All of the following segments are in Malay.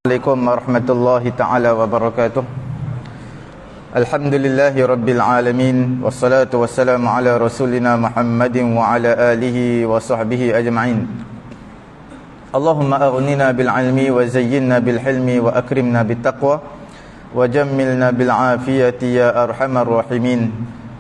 Assalamualaikum warahmatullahi ta'ala wabarakatuh. Alhamdulillahi rabbil alamin. Wassalatu wassalamu ala rasulina Muhammadin wa ala alihi wa sahbihi ajma'in. Allahumma aghnina bil ilmi wa zayyinna bil hilmi wa akrimna bit taqwa wa jammilna bil afiyati ya arhamar rahimin.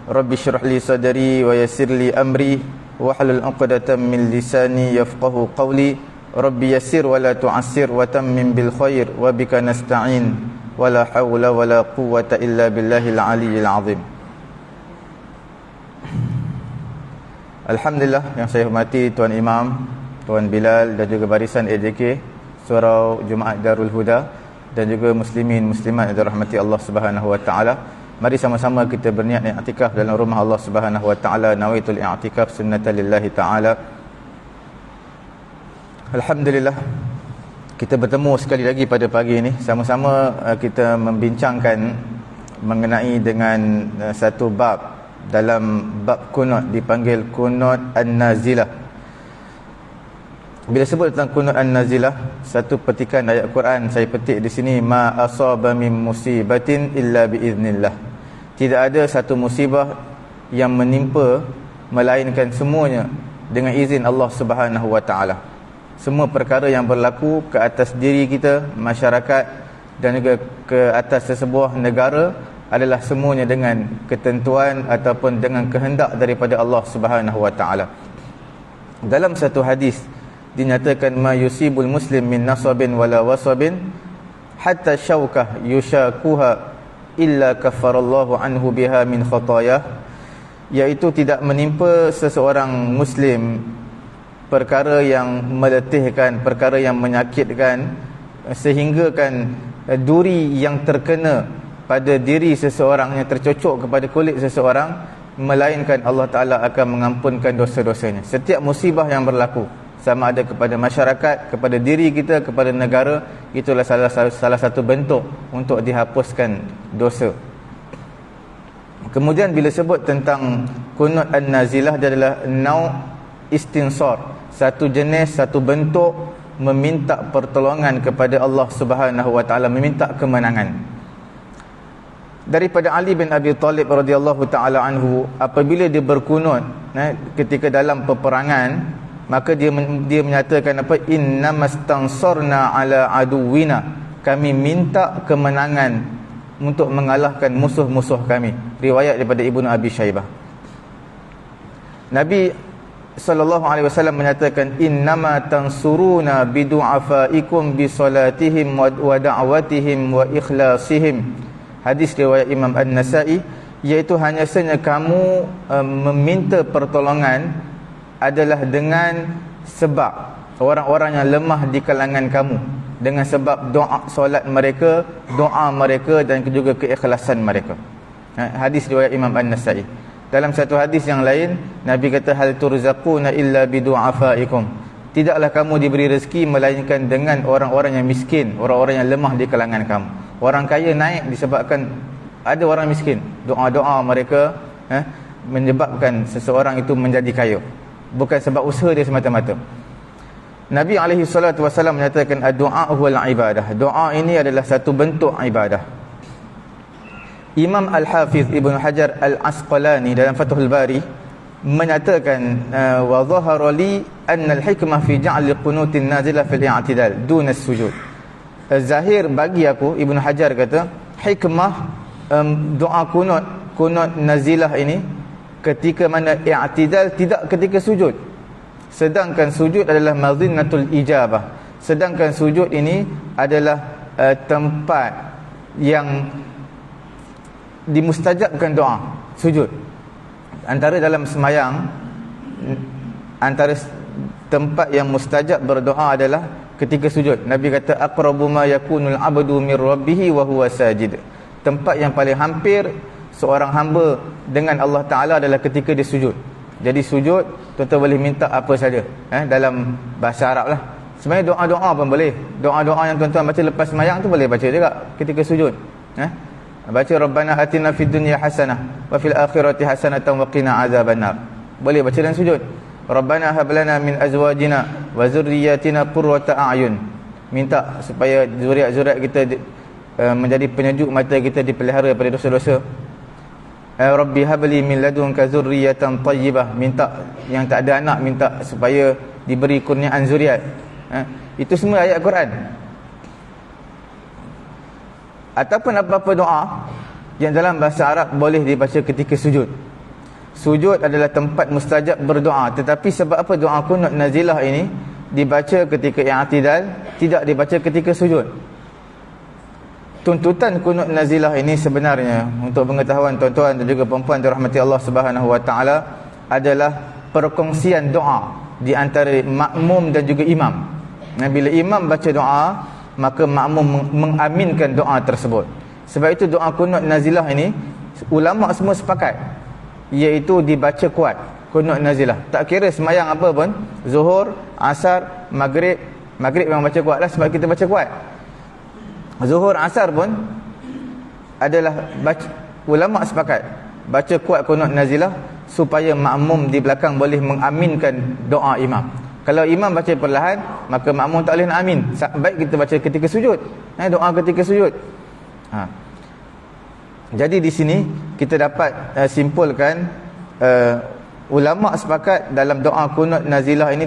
Rabbi shrah li sadri wa yassir li amri wahlul 'uqdatam min lisani yafqahu qawli. Rabbi yassir wa la tu'assir wa tammim bil khair wa bika nasta'in wa la hawla wa la quwwata illa billahil aliyyil azim. Alhamdulillah, yang saya hormati Tuan Imam, Tuan Bilal dan juga barisan AJK Surau Jumaat Darul Huda dan juga muslimin muslimat yang dirahmati Allah Subhanahu wa taala. Mari sama-sama kita berniat i'tikaf dalam rumah Allah Subhanahu wa taala. Nawaitul i'tikaf sunnatan lillahi taala. Alhamdulillah, kita bertemu sekali lagi pada pagi ini. Sama-sama kita membincangkan mengenai dengan satu bab dalam bab kunut, dipanggil kunut An-Nazilah. Bila sebut tentang kunut An-Nazilah, satu petikan ayat Quran saya petik di sini, ma asaba min musibatin illa biiznillah. Tidak ada satu musibah yang menimpa melainkan semuanya dengan izin Allah Subhanahu wa taala. Semua perkara yang berlaku ke atas diri kita, masyarakat dan juga ke atas sesebuah negara adalah semuanya dengan ketentuan ataupun dengan kehendak daripada Allah Subhanahu wa taala. Dalam satu hadis dinyatakan ma yusibul muslim min nasabin wala wasabin hatta syaukah yushakuha illa kaffarallahu anhu biha min khatayah, iaitu tidak menimpa seseorang muslim perkara yang meletihkan, perkara yang menyakitkan, sehinggakan duri yang terkena pada diri seseorang, yang tercocok kepada kulit seseorang, melainkan Allah Ta'ala akan mengampunkan dosa-dosanya. Setiap musibah yang berlaku, sama ada kepada masyarakat, kepada diri kita, kepada negara, itulah salah satu bentuk untuk dihapuskan dosa. Kemudian bila sebut tentang kunut An-Nazilah, dia adalah nau' istinsar, satu jenis, satu bentuk meminta pertolongan kepada Allah Subhanahu wa taala, meminta kemenangan. Daripada Ali bin Abi Talib radhiyallahu taala anhu, apabila dia berkunut ketika dalam peperangan, maka dia menyatakan apa? Innamastansorna ala aduwina, kami minta kemenangan untuk mengalahkan musuh-musuh kami. Riwayat daripada Ibnu Abi Syaibah. Nabi sallallahu alaihi wasallam menyatakan innama tansuruna bidu'afaikum bisalatihim wa da'watihim wa ikhlasihim. Hadis riwayat Imam An-Nasa'i, iaitu hanya saja kamu meminta pertolongan adalah dengan sebab orang-orang yang lemah di kalangan kamu, dengan sebab doa solat mereka, doa mereka dan juga keikhlasan mereka. Hadis riwayat Imam An-Nasa'i. Dalam satu hadis yang lain, Nabi kata hal turzaquna illa bidu'afaikum, tidaklah kamu diberi rezeki melainkan dengan orang-orang yang miskin, orang-orang yang lemah di kalangan kamu. Orang kaya naik disebabkan ada orang miskin. Doa-doa mereka menyebabkan seseorang itu menjadi kaya, bukan sebab usaha dia semata-mata. Nabi SAW menyatakan ad-du'a huwal ibadah. Doa ini adalah satu bentuk ibadah. Imam Al-Hafiz Ibn Hajar Al-Asqalani dalam Fathul Bari menyatakan wa dhahara li anna al-hikmah fi ja'li qunutin nazilah fil i'tidal dun as-sujud. Zahir bagi aku, Ibn Hajar kata, hikmah doa kunut nazilah ini ketika mana i'tidal, tidak ketika sujud. Sedangkan sujud adalah madhinnatul ijabah. Sedangkan sujud ini adalah tempat yang dimustajabkan doa, sujud. Antara dalam semayang, antara tempat yang mustajab berdoa adalah ketika sujud. Nabi kata aqrabu ma yakunul abdu min rabbih wa huwa sajid. Tempat yang paling hampir seorang hamba dengan Allah Ta'ala adalah ketika dia sujud. Jadi sujud, tuan-tuan boleh minta apa saja dalam bahasa Arab lah. Sebenarnya doa-doa pun boleh. Doa-doa yang tuan-tuan baca lepas semayang tu boleh baca juga ketika sujud. Baca Rabbana atina fid dunya hasanah wa fil akhirati hasanatan wa qina azabannar. Boleh baca dalam sujud. Rabbana hab lana min azwajina wa zurriyyatina qurrata a'yun minta supaya zuriat-zuriat kita menjadi penyejuk mata kita, dipelihara daripada dosa-dosa. Rabbi habli min ladunka zurriyatan tayyibah, minta yang tak ada anak, minta supaya diberi kurniaan zuriat. Itu semua ayat Quran. Ataupun apa-apa doa yang dalam bahasa Arab boleh dibaca ketika sujud. Sujud adalah tempat mustajab berdoa, tetapi sebab apa doa kunut nazilah ini dibaca ketika i'tidal, tidak dibaca ketika sujud? Tuntutan kunut nazilah ini sebenarnya, untuk pengetahuan tuan-tuan dan juga puan-puan dirahmati Allah Subhanahu wa taala, adalah perkongsian doa di antara makmum dan juga imam. Bila imam baca doa, maka makmum mengaminkan doa tersebut. Sebab itu doa kunut nazilah ini ulama semua sepakat, iaitu dibaca kuat kunut nazilah. Tak kira semayang apa pun, Zuhur, Asar, Maghrib memang baca kuat lah, sebab kita baca kuat. Zuhur, Asar pun adalah ulama sepakat baca kuat kunut nazilah, supaya makmum di belakang boleh mengaminkan doa imam. Kalau imam baca perlahan, maka makmum tak boleh nak amin. Baik kita baca ketika sujud, doa ketika sujud. Jadi di sini kita dapat simpulkan, ulama sepakat dalam doa kunut nazilah ini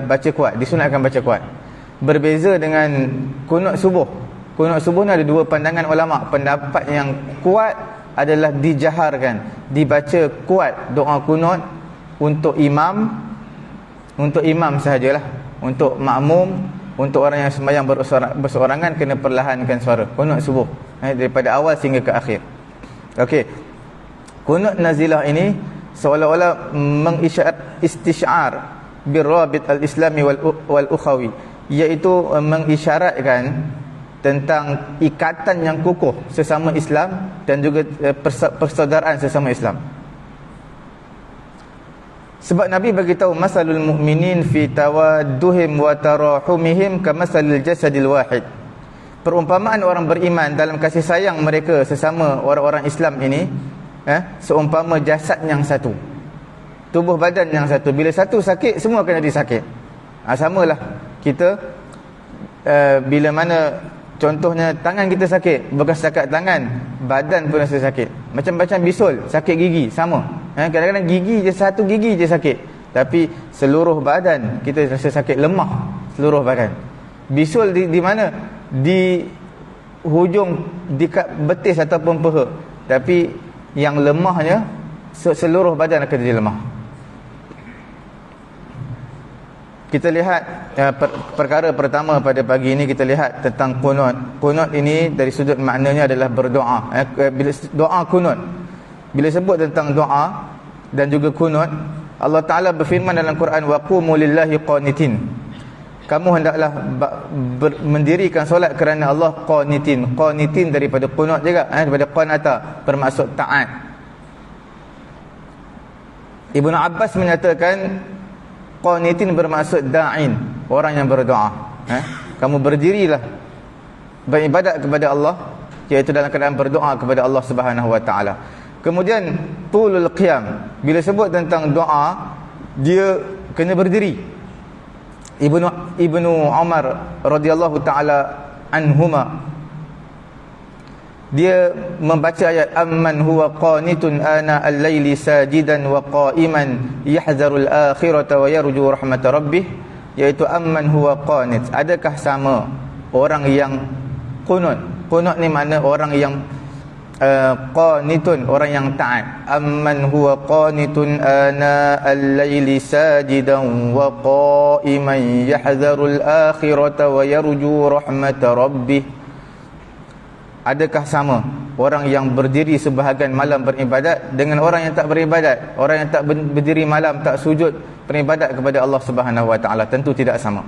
baca kuat, disunatkan baca kuat. Berbeza dengan kunut subuh. Kunut subuh ni ada dua pandangan ulama. Pendapat yang kuat adalah dijaharkan, dibaca kuat doa kunut untuk imam sahajalah. Untuk makmum, untuk orang yang sembahyang berseorangan, kena perlahankan suara kunut subuh, daripada awal sehingga ke akhir. Okey. Kunut nazilah ini seolah-olah mengisytisyar birabit al-islami wal ukhawi, iaitu mengisyaratkan tentang ikatan yang kukuh sesama Islam dan juga persaudaraan sesama Islam. Sebab Nabi beritahu, masalul mu'minin fi tawadduhim wa tarahumihim kamasalil jasadil wahid. Perumpamaan orang beriman dalam kasih sayang mereka sesama orang-orang Islam ini, seumpama jasad yang satu, tubuh badan yang satu. Bila satu sakit, semua akan jadi sakit. Samalah kita, bila mana contohnya tangan kita sakit, bukan setakat tangan, badan pun rasa sakit. Macam-macam bisul, sakit gigi, sama. Kadang-kadang gigi je, satu gigi je sakit, tapi seluruh badan kita rasa sakit, lemah seluruh badan. Bisul di mana? Di hujung, dekat betis ataupun peha. Tapi yang lemahnya, seluruh badan akan jadi lemah. Kita lihat perkara pertama pada pagi ini, kita lihat tentang kunut. Kunut ini dari sudut maknanya adalah berdoa. Bila doa kunut, bila sebut tentang doa dan juga kunut, Allah Ta'ala berfirman dalam Quran, wa qumu lillahi qanitin. Kamu hendaklah mendirikan solat kerana Allah, qanitin. Qanitin daripada kunut juga, daripada qanata, bermaksud taat. Ibnu Abbas menyatakan qanitin bermaksud da'in, orang yang berdoa. Kamu berdirilah beribadat kepada Allah, iaitu dalam keadaan berdoa kepada Allah Subhanahu wa taala. Kemudian tulul qiyam, bila sebut tentang doa, dia kena berdiri. Ibnu Umar radhiyallahu taala anhuma, dia membaca ayat amman huwa qanitun ana al-laili sajidan wa qa'iman yahzarul akhirata wa yarju rahmat rabbih, iaitu amman huwa qanit. Adakah sama orang yang qunut? Qunut ni makna orang yang qanitun, orang yang taat. Amman huwa qanitun ana al-laili sajidan wa qa'iman yahzarul akhirata wa yarju rahmat rabbih. Adakah sama orang yang berdiri sebahagian malam beribadat dengan orang yang tak beribadat? Orang yang tak berdiri malam, tak sujud beribadat kepada Allah Subhanahu wa taala? Tentu tidak sama.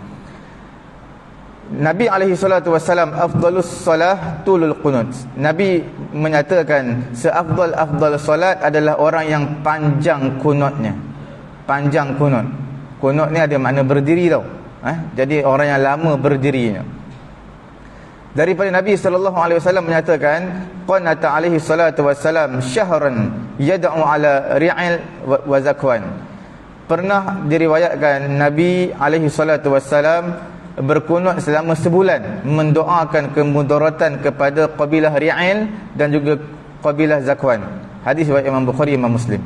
Nabi alaihi salatu wassalam, afdalus solah tulul qunut. Nabi menyatakan seafdal solat adalah orang yang panjang kunutnya. Panjang kunut. Kunut ni ada makna berdiri tau. Jadi orang yang lama berdirinya. Daripada Nabi sallallahu alaihi wasallam menyatakan, qanata alaihi salatu wassalam syahran yad'u ala ri'il wa zakwan. Pernah diriwayatkan Nabi alaihi salatu wassalam berkunut selama sebulan mendoakan kemudaratan kepada kabilah Ri'il dan juga kabilah Zakwan. Hadis riwayat Imam Bukhari, Imam Muslim.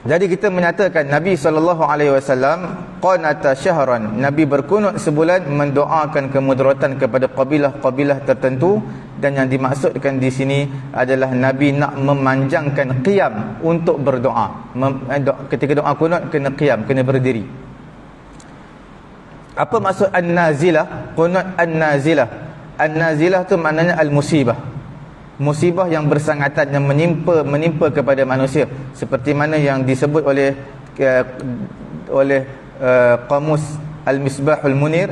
Jadi kita menyatakan Nabi SAW qanata syahran, Nabi berkunut sebulan mendoakan kemudaratan kepada kabilah-kabilah tertentu, dan yang dimaksudkan di sini adalah Nabi nak memanjangkan qiyam untuk berdoa. Ketika doa kunut kena qiyam, kena berdiri. Apa maksud an-nazilah? Kunut an-nazilah. An-nazilah tu maknanya al-musibah. Musibah yang bersangatan, yang menimpa kepada manusia, seperti mana yang disebut oleh Qamus Al-Misbahul Munir,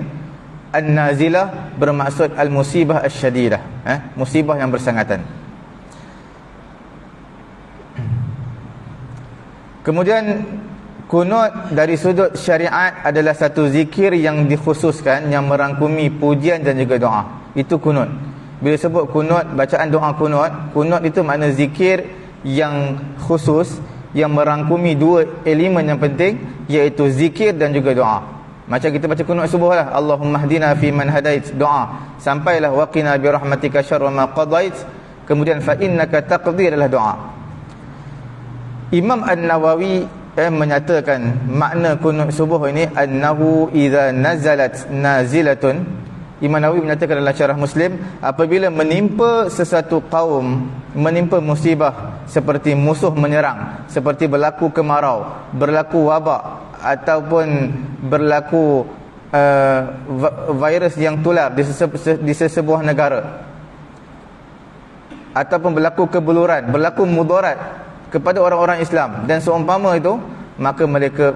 an-nazilah bermaksud al-musibah asy-syadidah, musibah yang bersangatan. Kemudian kunut dari sudut syariat adalah satu zikir yang dikhususkan, yang merangkumi pujian dan juga doa. Itu kunut. Bila sebut kunut, bacaan doa kunut itu makna zikir yang khusus, yang merangkumi dua elemen yang penting, iaitu zikir dan juga doa. Macam kita baca kunut subuh lah, Allahumma hdina fi man hadait, doa, sampailah waqina bi rahmatika syarra ma qadait, kemudian fa innaka taqdi adalah doa. Imam An-Nawawi menyatakan makna kunut subuh ini, annahu idza nazalat nazilatun. Imam Nawawi menyatakan dalam syarah Muslim, apabila menimpa sesuatu kaum, menimpa musibah seperti musuh menyerang, seperti berlaku kemarau, berlaku wabak, ataupun berlaku virus yang tular di sesebuah negara, ataupun berlaku kebuluran, berlaku mudarat kepada orang-orang Islam dan seumpama itu, maka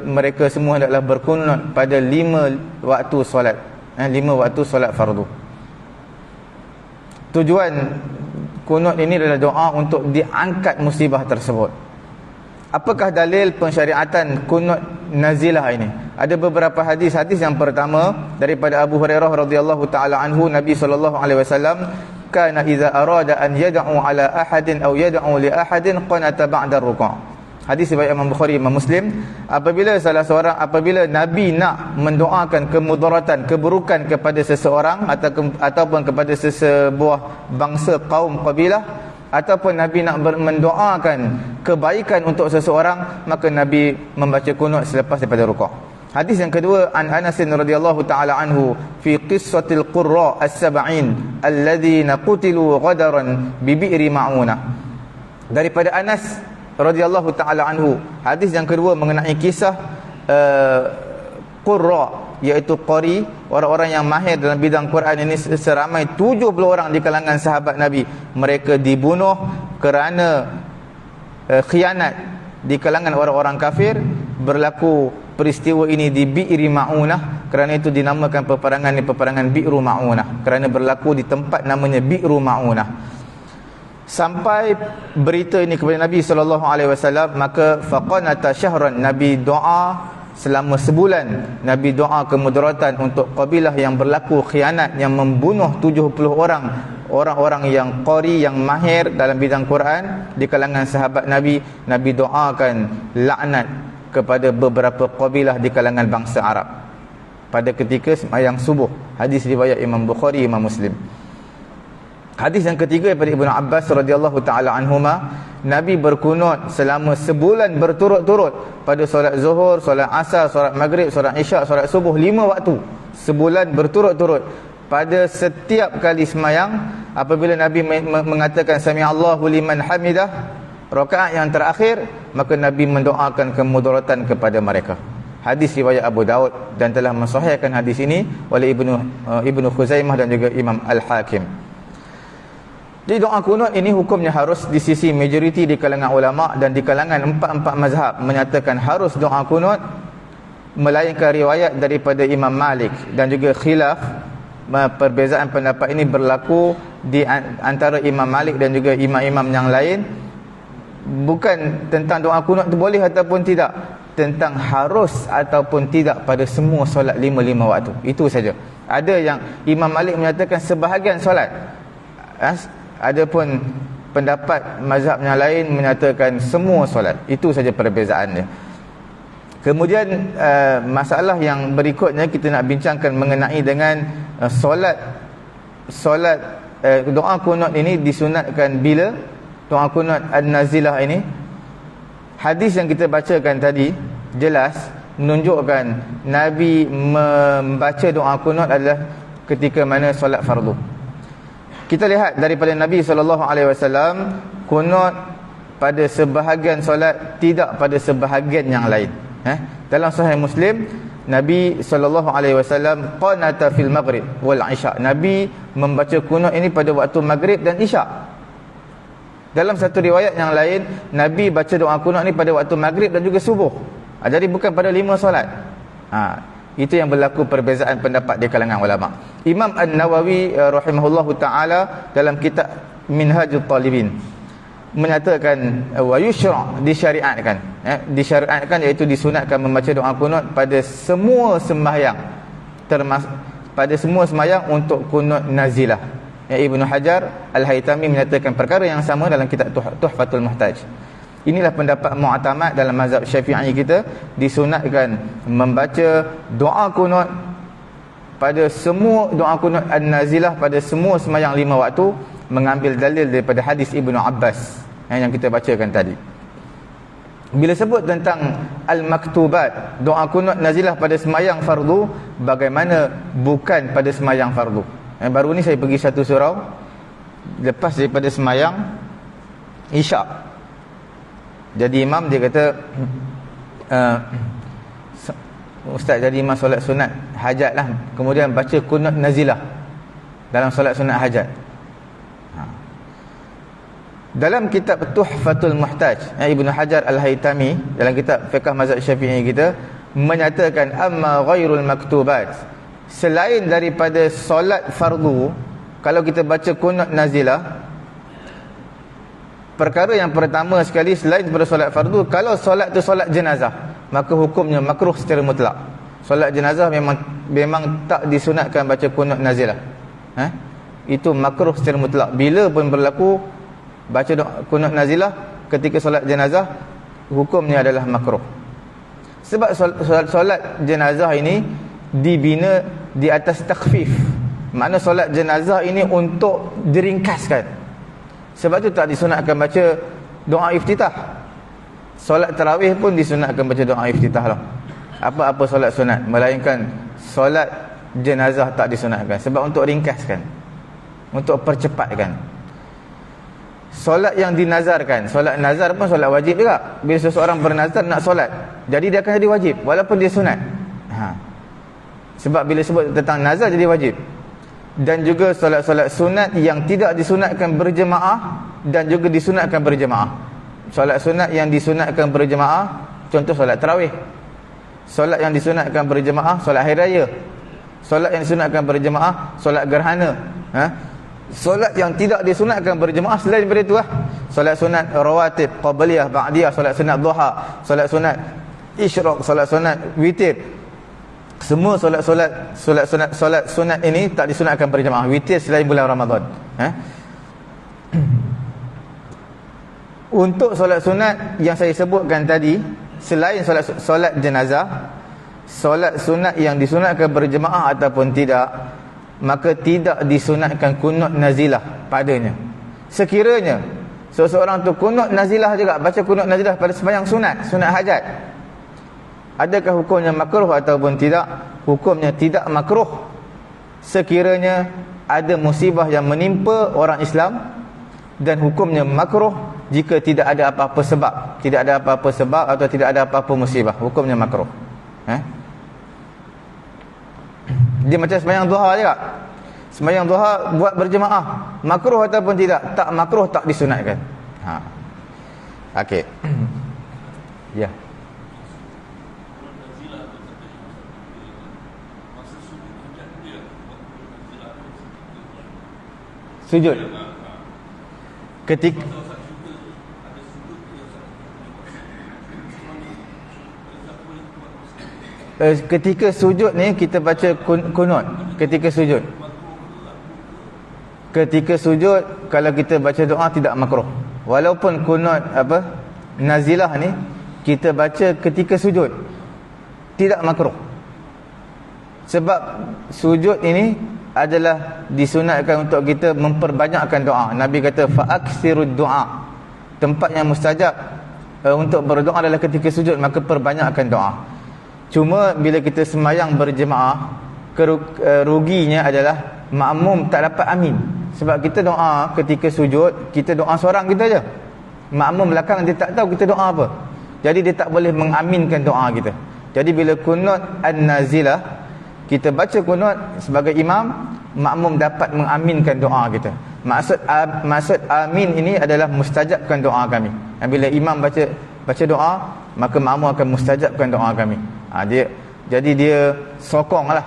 mereka semua adalah berkunut pada 5 waktu solat. 5 waktu solat fardu. Tujuan kunut ini adalah doa untuk diangkat musibah tersebut. Apakah dalil pensyariatan kunut nazilah ini? Ada beberapa hadis. Hadis yang pertama daripada Abu Hurairah radhiyallahu taala anhu, Nabi SAW kana idza arada an yad'u ala ahadin aw yad'u li ahadin qanata ba'da ruku'. Hadis riwayat Imam Bukhari, Imam Muslim. Apabila Nabi nak mendoakan kemudaratan, keburukan kepada seseorang ataupun kepada sesebuah bangsa, kaum, kabilah, ataupun Nabi nak mendoakan kebaikan untuk seseorang, maka Nabi membaca kunut selepas daripada rukuk. Hadis yang kedua, an Anas radhiyallahu taala anhu fi qissatil qurra as-sab'in alladhina qutilu ghadaran bi bi'ri ma'unah. Daripada Anas radhiyallahu taala anhu, hadis yang kedua mengenai kisah qurra, iaitu qari, orang-orang yang mahir dalam bidang Quran ini, seramai 70 orang di kalangan sahabat Nabi. Mereka dibunuh kerana khianat di kalangan orang-orang kafir. Berlaku peristiwa ini di Bi'ri Ma'unah, kerana itu dinamakan peperangan ini peperangan Bi'ru Ma'unah, kerana berlaku di tempat namanya Bi'ru Ma'unah. Sampai berita ini kepada Nabi SAW, maka faqanata syahran, Nabi doa selama sebulan. Nabi doa kemudaratan untuk kabilah yang berlaku khianat, yang membunuh 70 orang-orang yang qari, yang mahir dalam bidang Quran di kalangan sahabat Nabi. Nabi doakan laknat kepada beberapa kabilah di kalangan bangsa Arab pada ketika sembahyang subuh. Hadis riwayat Imam Bukhari, Imam Muslim. Hadis yang ketiga daripada Ibnu Abbas radhiyallahu taala anhuma, Nabi berkunut selama sebulan berturut-turut pada solat zuhur, solat asar, solat maghrib, solat isyak, solat subuh, 5 waktu. Sebulan berturut-turut. Pada setiap kali sembahyang, apabila Nabi mengatakan sami Allahu liman hamidah, rakaat yang terakhir, maka Nabi mendoakan kemudaratan kepada mereka. Hadis riwayat Abu Daud, dan telah mensahihkan hadis ini oleh Ibnu Khuzaimah dan juga Imam Al-Hakim. Jadi doa kunut ini hukumnya harus di sisi majoriti di kalangan ulama, dan di kalangan empat mazhab menyatakan harus doa kunut, melainkan riwayat daripada Imam Malik dan juga khilaf. Perbezaan pendapat ini berlaku di antara Imam Malik dan juga imam-imam yang lain, bukan tentang doa kunut itu boleh ataupun tidak, tentang harus ataupun tidak pada semua solat 5 waktu. Itu saja. Ada yang Imam Malik menyatakan sebahagian solat, adapun pendapat mazhab yang lain menyatakan semua solat. Itu saja perbezaannya. Kemudian masalah yang berikutnya kita nak bincangkan mengenai dengan solat doa kunut ini disunatkan bila? Doa kunut an-nazilah ini, hadis yang kita bacakan tadi jelas menunjukkan Nabi membaca doa kunut adalah ketika mana solat fardu. Kita lihat daripada Nabi SAW, kunut pada sebahagian solat, tidak pada sebahagian yang lain. Dalam Sahih Muslim, Nabi SAW qanata fil maghrib wal isya. Nabi membaca kunut ini pada waktu maghrib dan isya. Dalam satu riwayat yang lain, Nabi baca doa kunut ini pada waktu maghrib dan juga subuh. Jadi bukan pada 5 solat. Itu yang berlaku perbezaan pendapat di kalangan ulama. Imam An-Nawawi rahimahullahu taala dalam kitab Minhajul Talibin menyatakan wa yusyra', disyariatkan, disyariatkan iaitu disunatkan membaca doa kunut pada semua sembahyang, termasuk pada semua sembahyang untuk kunut nazilah. Ibnu Hajar Al-Haytami menyatakan perkara yang sama dalam kitab Tuhfatul Muhtaj. Inilah pendapat mu'tamad dalam mazhab Syafi'i kita, disunatkan membaca doa kunut pada semua doa kunut an-nazilah pada semua sembahyang 5 waktu, mengambil dalil daripada hadis Ibnu Abbas yang kita bacakan tadi. Bila sebut tentang al-maktubat, doa kunut nazilah pada sembahyang fardu, bagaimana bukan pada sembahyang fardu? Baru ni saya pergi satu surau lepas daripada sembahyang isyak. Jadi imam dia kata, ustaz, jadi imam solat sunat hajat lah, kemudian baca kunut nazilah dalam solat sunat hajat. Dalam kitab Tuhfatul Muhtaj, Ibnu Hajar Al-Haytami dalam kitab Fiqh Mazhab Syafi'i kita menyatakan amma ghairul maktubat, selain daripada solat fardu, kalau kita baca kunut nazilah, perkara yang pertama sekali selain daripada solat fardu, kalau solat tu solat jenazah, maka hukumnya makruh secara mutlak. Solat jenazah memang tak disunatkan baca kunut nazilah. Itu makruh secara mutlak. Bila pun berlaku baca kunut nazilah ketika solat jenazah, hukumnya adalah makruh. Sebab solat jenazah ini dibina di atas takhfif. Makna solat jenazah ini untuk diringkaskan. Sebab tu tak disunatkan baca doa iftitah. Solat tarawih pun disunatkan baca doa iftitah lah. Apa-apa solat sunat, melainkan solat jenazah tak disunatkan. Sebab untuk ringkaskan, untuk percepatkan. Solat yang dinazarkan, solat nazar pun solat wajib juga. Bila seseorang bernazar nak solat, jadi dia akan jadi wajib walaupun dia sunat. Sebab bila sebut tentang nazar jadi wajib. Dan juga solat-solat sunat yang tidak disunatkan berjemaah dan juga disunatkan berjemaah. Solat sunat yang disunatkan berjemaah, contoh solat tarawih. Solat yang disunatkan berjemaah, solat hari raya. Solat yang disunatkan berjemaah, solat gerhana. Solat yang tidak disunatkan berjemaah selain daripada itu solat sunat rawatib, qabliyah, ba'diyah, solat sunat duha, solat sunat isyraq, solat sunat witir. Semua solat sunat ini tak disunatkan berjemaah, witir selain bulan Ramadan. Untuk solat sunat yang saya sebutkan tadi, selain solat jenazah, solat sunat yang disunatkan berjemaah ataupun tidak, maka tidak disunatkan kunut nazilah padanya. Sekiranya seseorang tu kunut nazilah juga, baca kunut nazilah pada sembahyang sunat hajat, adakah hukumnya makruh ataupun tidak? Hukumnya tidak makruh sekiranya ada musibah yang menimpa orang Islam, dan hukumnya makruh jika tidak ada apa-apa sebab, atau tidak ada apa-apa musibah, hukumnya makruh. Dia macam sembahyang duha juga. Sembahyang duha buat berjemaah, makruh ataupun tidak? Tak makruh, tak disunatkan. Okey. Ya. Sujud. Ketika sujud ni kita baca kunut ketika sujud. ketika sujud kalau kita baca doa tidak makruh. Walaupun kunut nazilah ni kita baca ketika sujud tidak makruh. Sebab sujud ini adalah disunatkan untuk kita memperbanyakkan doa. Nabi kata fa'aksirud du'a. Tempat yang mustajab untuk berdoa adalah ketika sujud, maka perbanyakkan doa. Cuma bila kita semayang berjemaah, ruginya adalah makmum tak dapat amin. Sebab kita doa ketika sujud, kita doa seorang kita je. Makmum belakang dia tak tahu kita doa apa. Jadi dia tak boleh mengaminkan doa kita. Jadi bila kunut an-nazilah, kita baca kunut sebagai imam, makmum dapat mengaminkan doa kita. Maksud amin ini adalah mustajabkan doa kami. Dan bila imam baca doa, maka makmum akan mustajabkan doa kami. Jadi dia sokonglah,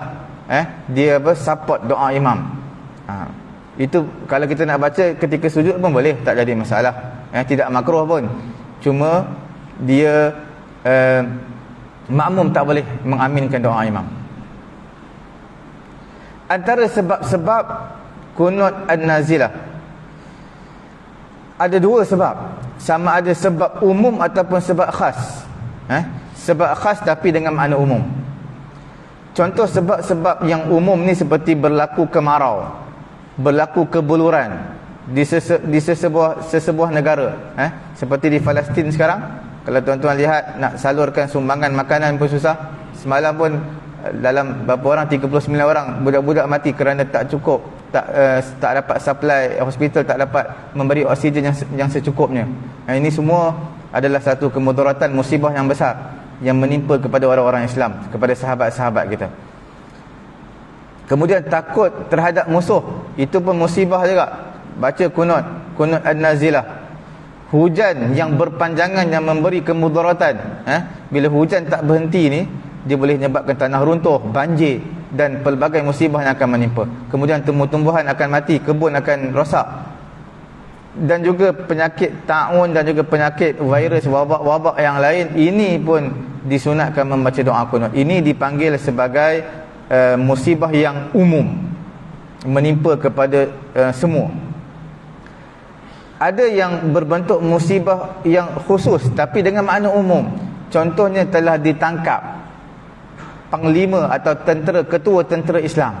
dia support doa imam. Itu kalau kita nak baca ketika sujud pun boleh, tak jadi masalah. Tidak makruh pun. Cuma dia makmum tak boleh mengaminkan doa imam. Antara sebab-sebab kunut an-nazilah ada dua sebab. Sama ada sebab umum ataupun sebab khas. Sebab khas tapi dengan makna umum. Contoh sebab-sebab yang umum ni seperti berlaku kemarau, berlaku kebuluran di sesebuah negara, seperti di Palestin sekarang. Kalau tuan-tuan lihat, nak salurkan sumbangan makanan pun susah. Semalam pun dalam berapa orang, 39 orang budak-budak mati kerana tak cukup, tak dapat supply, hospital tak dapat memberi oksigen yang secukupnya. Ini semua adalah satu kemudaratan, musibah yang besar yang menimpa kepada orang-orang Islam, kepada sahabat-sahabat kita. Kemudian takut terhadap musuh, itu pun musibah juga. Baca kunut an-nazilah. Hujan yang berpanjangan yang memberi kemudaratan, bila hujan tak berhenti ni, dia boleh menyebabkan tanah runtuh, banjir dan pelbagai musibah yang akan menimpa. Kemudian tumbuh-tumbuhan akan mati, kebun akan rosak. Dan juga penyakit taun dan juga penyakit virus, wabak-wabak yang lain, ini pun disunatkan membaca doa kunut. Ini dipanggil sebagai musibah yang umum, menimpa kepada semua. Ada yang berbentuk musibah yang khusus tapi dengan makna umum. Contohnya telah ditangkap panglima atau ketua tentera Islam.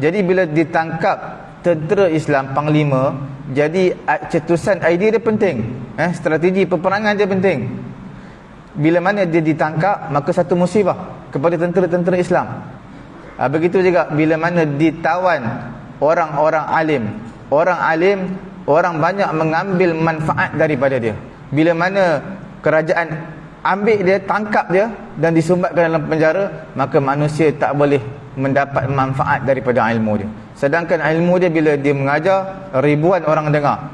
Jadi bila ditangkap tentera Islam, panglima, jadi cetusan idea dia penting, strategi peperangan dia penting. Bila mana dia ditangkap, maka satu musibah kepada tentera-tentera Islam. Begitu juga bila mana ditawan orang-orang alim. Orang banyak mengambil manfaat daripada dia. Bila mana kerajaan ambil dia, tangkap dia dan disumbatkan dalam penjara, maka manusia tak boleh mendapat manfaat daripada ilmu dia. Sedangkan ilmu dia bila dia mengajar, ribuan orang dengar,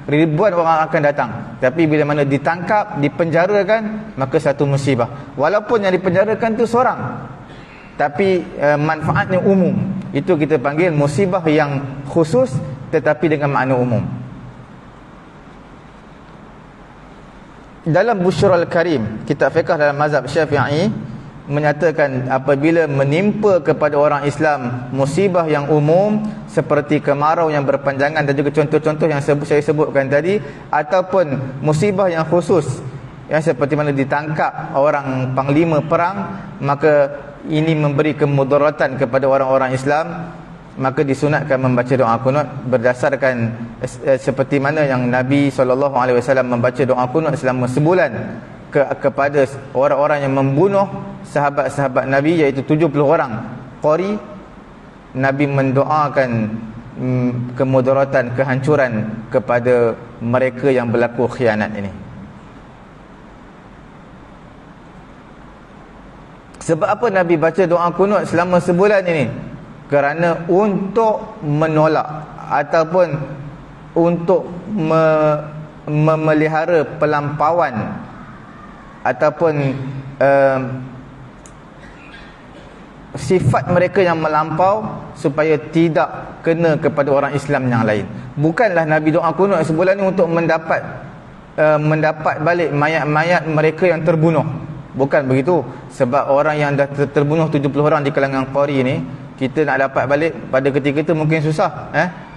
ribuan orang akan datang. Tapi bila mana ditangkap, dipenjarakan, maka satu musibah. Walaupun yang dipenjarakan tu seorang, tapi manfaatnya umum. Itu kita panggil musibah yang khusus tetapi dengan makna umum. Dalam Bushrul Karim, kitab fiqh dalam mazhab Syafi'i, menyatakan apabila menimpa kepada orang Islam musibah yang umum seperti kemarau yang berpanjangan dan juga contoh-contoh yang saya sebutkan tadi, ataupun musibah yang khusus yang seperti mana ditangkap orang panglima perang, maka ini memberi kemudaratan kepada orang-orang Islam, maka disunatkan membaca doa kunut berdasarkan seperti mana yang Nabi SAW membaca doa kunut selama sebulan kepada orang-orang yang membunuh sahabat-sahabat Nabi, iaitu 70 orang qari. Nabi mendoakan kemudaratan, kehancuran kepada mereka yang berlaku khianat ini. Sebab apa Nabi baca doa kunut selama sebulan ini? Kerana untuk menolak ataupun untuk memelihara pelampauan ataupun sifat mereka yang melampau, supaya tidak kena kepada orang Islam yang lain. Bukanlah Nabi doa kunut sebulan ini untuk mendapat balik mayat-mayat mereka yang terbunuh. Bukan begitu. Sebab orang yang dah terbunuh 70 orang di kalangan qari ni, kita nak dapat balik pada ketika itu mungkin susah.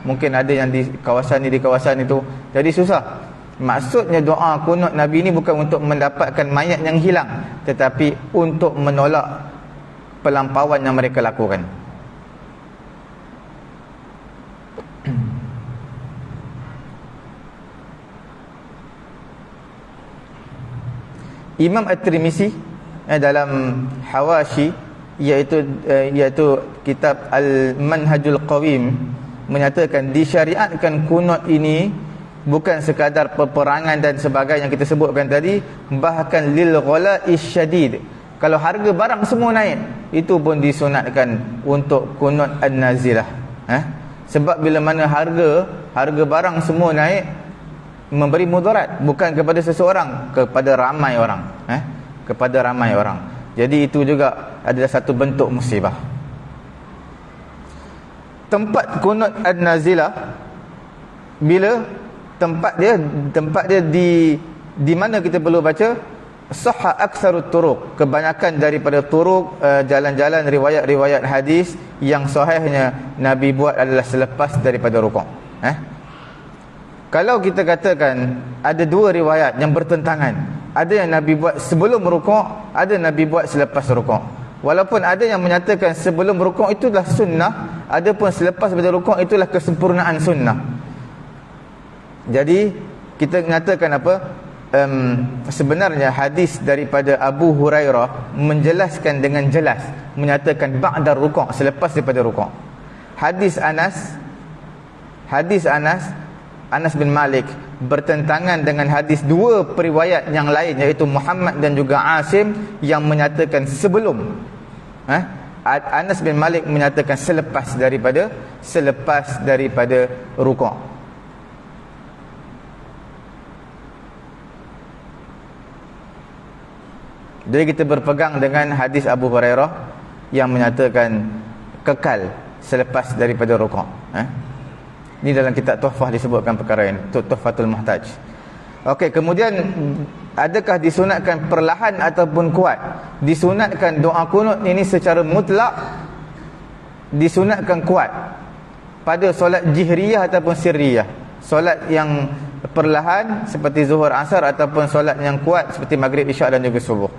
Mungkin ada yang di kawasan ni, di kawasan itu, jadi susah. Maksudnya doa kunut Nabi ni bukan untuk mendapatkan mayat yang hilang, tetapi untuk menolak pelampauan yang mereka lakukan. Imam At-Tirmizi dalam Hawashi, iaitu kitab Al-Manhajul Qawim, menyatakan disyariatkan kunut ini bukan sekadar peperangan dan sebagainya yang kita sebutkan tadi, bahkan lil ghala'is syadid. Kalau harga barang semua naik, itu pun disunatkan untuk kunut an-nazilah. Sebab bila mana harga barang semua naik, memberi mudarat bukan kepada seseorang, kepada ramai orang. Kepada ramai orang. Jadi itu juga adalah satu bentuk musibah. Tempat kunut an-nazilah, bila tempat dia di mana kita perlu baca, sahha aktsarut turuq, kebanyakan daripada turuq, jalan-jalan riwayat-riwayat hadis yang sahihnya Nabi buat adalah selepas daripada rukuk. Kalau kita katakan ada dua riwayat yang bertentangan, ada yang Nabi buat sebelum rukuk, ada Nabi buat selepas rukuk. Walaupun ada yang menyatakan sebelum rukuk itulah sunnah, ada pun selepas daripada rukuk itulah kesempurnaan sunnah. Jadi kita nyatakan apa? Sebenarnya hadis daripada Abu Hurairah menjelaskan dengan jelas, menyatakan ba'da rukuk, selepas daripada rukuk. Hadis Anas bin Malik bertentangan dengan hadis dua periwayat yang lain, iaitu Muhammad dan juga Asim, yang menyatakan sebelum. Anas bin Malik menyatakan selepas daripada rukuk. Jadi kita berpegang dengan hadis Abu Hurairah yang menyatakan kekal selepas daripada rukuk. Ini dalam kitab Tuhfah disebutkan perkara ini, Tuhfatul Muhtaj. Okey, kemudian adakah disunatkan perlahan ataupun kuat? Disunatkan doa kunut ini secara mutlak, disunatkan kuat pada solat jihriyah ataupun sirriyah. Solat yang perlahan seperti zuhur asar, ataupun solat yang kuat seperti maghrib, isyak dan juga subuh.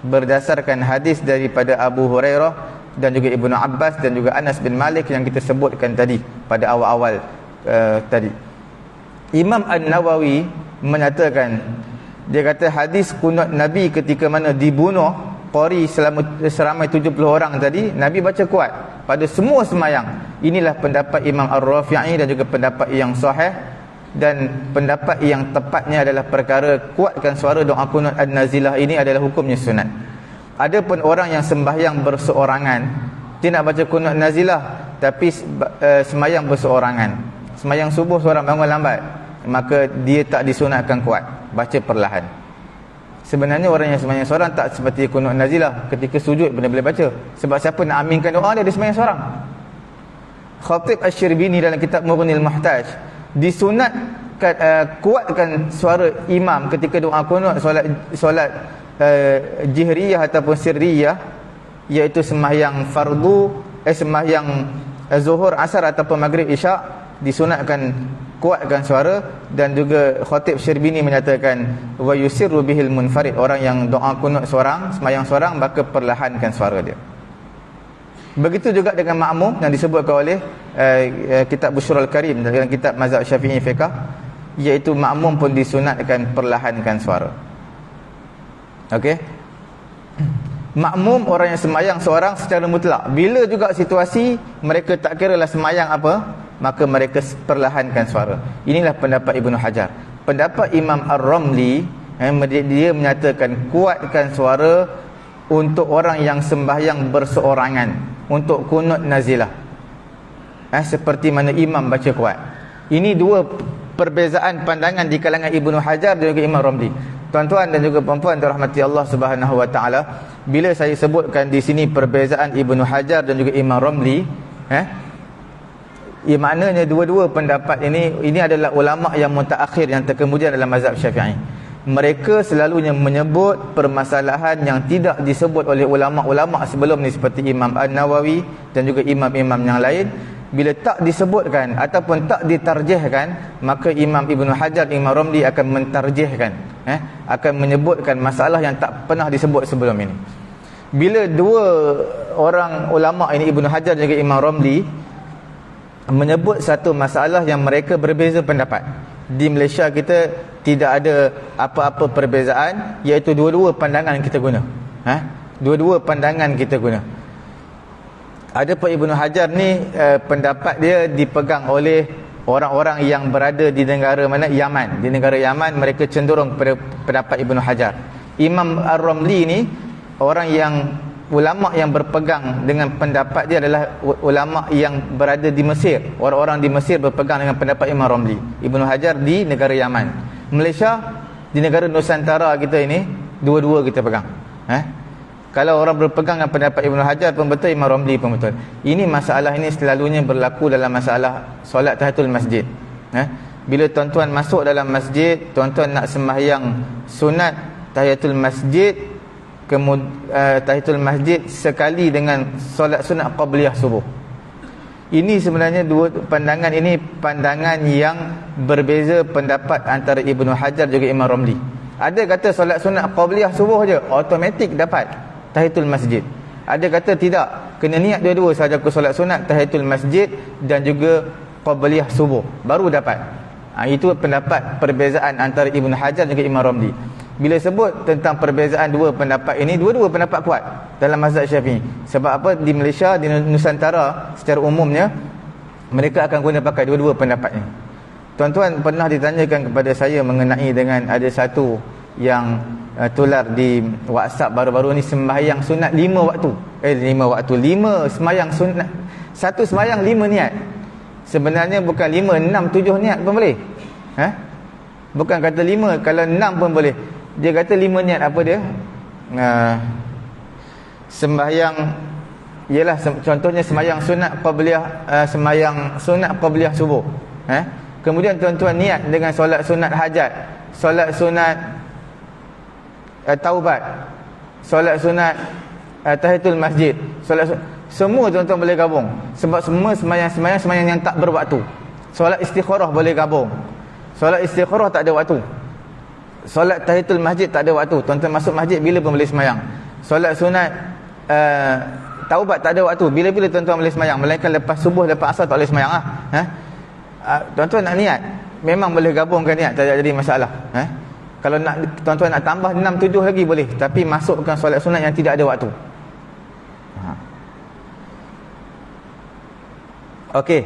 Berdasarkan hadis daripada Abu Hurairah dan juga Ibnu Abbas dan juga Anas bin Malik yang kita sebutkan tadi pada awal-awal tadi. Imam An-Nawawi menyatakan, dia kata hadis kunut Nabi ketika mana dibunuh Qori seramai 70 orang tadi, Nabi baca kuat pada semua semayang. Inilah pendapat Imam Ar-Rafi'i dan juga pendapat yang sahih, dan pendapat yang tepatnya adalah perkara kuatkan suara doa kunut an-nazilah ini adalah hukumnya sunat. Adapun orang yang sembahyang berseorangan, dia nak baca kunut nazilah tapi semayang berseorangan, semayang subuh seorang bangun lambat, maka dia tak disunatkan kuat, baca perlahan. Sebenarnya orang yang semayang seorang tak seperti kunut nazilah, ketika sujud boleh baca. Sebab siapa nak aminkan doa dia semayang seorang. Khatib Asy-Syirbini dalam kitab Mughnil Muhtaj disunatkan kuatkan suara imam ketika doa kunut solat jihriyah ataupun sirriyah, iaitu sembahyang fardu, sembahyang zuhur, asar ataupun maghrib, isyak, disunatkan kuatkan suara. Dan juga Khatib Syirbini menyatakan wa yusirru bihil munfarid, orang yang doa kunut seorang, sembahyang seorang, maka perlahankan suara dia. Begitu juga dengan makmum yang disebutkan oleh kitab Bushrul Karim dalam kitab Mazhab Syafi'i Fiqh, iaitu makmum pun disunatkan perlahankan suara. Okey. Makmum orang yang sembahyang seorang secara mutlak, bila juga situasi mereka tak kiralah sembahyang apa, maka mereka perlahankan suara. Inilah pendapat Ibnu Hajar. Pendapat Imam Ar-Ramli, dia menyatakan kuatkan suara untuk orang yang sembahyang berseorangan, untuk kunut nazilah, seperti mana imam baca kuat. Ini dua perbezaan pandangan di kalangan Ibnu Hajar dan juga Imam Ramli. Tuan-tuan dan juga puan-puan dirahmati Allah Subhanahu wa taala, bila saya sebutkan di sini perbezaan Ibnu Hajar dan juga Imam Ramli, maknanya dua-dua pendapat ini adalah ulama yang mutaakhir, yang terkemudian dalam mazhab Syafi'i. mereka selalunya menyebut permasalahan yang tidak disebut oleh ulama-ulama sebelum ni seperti Imam An-Nawawi dan juga imam-imam yang lain. Bila tak disebutkan ataupun tak ditarjihkan, maka Imam Ibn Hajar, Imam Ramli akan mentarjihkan, akan menyebutkan masalah yang tak pernah disebut sebelum ini. Bila dua orang ulama ini, Ibn Hajar dan juga Imam Ramli, menyebut satu masalah yang mereka berbeza pendapat, di Malaysia kita tidak ada apa-apa perbezaan, iaitu dua-dua pandangan kita guna. Dua-dua pandangan kita guna. Adapun Ibnu Hajar ni pendapat dia dipegang oleh orang-orang yang berada di negara mana? Yaman. Di negara Yaman mereka cenderung kepada pendapat Ibnu Hajar. Imam Ar-Ramli ni orang yang ulama yang berpegang dengan pendapat dia adalah ulama yang berada di Mesir. Orang-orang di Mesir berpegang dengan pendapat Imam Ramli. Ibnu Hajar di negara Yaman. Malaysia di negara Nusantara kita ini dua-dua kita pegang. Kalau orang berpegang dengan pendapat Ibnu Hajar pun betul, Imam Ramli pun betul. Ini masalah ini selalunya berlaku dalam masalah solat tahiyatul masjid. Bila tuan-tuan masuk dalam masjid, tuan-tuan nak sembahyang sunat tahiyatul masjid, tahiyatul masjid sekali dengan solat sunat qabliyah subuh. Ini sebenarnya dua pandangan ini, pandangan yang berbeza pendapat antara Ibnu Hajar juga Imam Ramli. Ada kata solat sunat qabliyah subuh je automatik dapat tahiyatul masjid. Ada kata tidak, kena niat dua-dua sahaja ke solat sunat tahiyatul masjid dan juga qabliyah subuh baru dapat. Itu pendapat perbezaan antara Ibnu Hajar dan Imam Ramli. Bila sebut tentang perbezaan dua pendapat ini, dua-dua pendapat kuat dalam mazhab Syafi'i. Sebab apa? Di Malaysia, di Nusantara secara umumnya mereka akan guna pakai dua-dua pendapat ini. Tuan-tuan pernah ditanyakan kepada saya mengenai dengan ada satu yang tular di WhatsApp baru-baru ni, sembahyang sunat 5 waktu. 5 sembahyang sunat. Satu sembahyang 5 niat. Sebenarnya bukan 5, 6, 7 niat pun boleh. Bukan kata 5, kalau 6 pun boleh. Dia kata 5 niat apa dia? Sembahyang ialah contohnya sembahyang sunat qabliyah, sembahyang sunat qabliyah subuh. Kemudian tuan-tuan niat dengan solat sunat hajat, solat sunat taubat, solat sunat tahiyatul masjid, semua tuan-tuan boleh gabung. Sebab semua sembahyang yang tak berwaktu. Solat istikharah boleh gabung. Solat istikharah tak ada waktu. Solat tahiyatul masjid tak ada waktu. Tuan-tuan masuk masjid bila pun boleh sembahyang. Solat sunat taubat tak ada waktu. Bila-bila tuan-tuan boleh sembahyang, melainkan lepas subuh, lepas asar tak boleh sembahyang tuan-tuan nak niat, memang boleh gabungkan niat, tak jadi masalah. Kalau nak, tuan-tuan nak tambah 6, 7 lagi boleh, tapi masukkan solat sunat yang tidak ada waktu. Okey,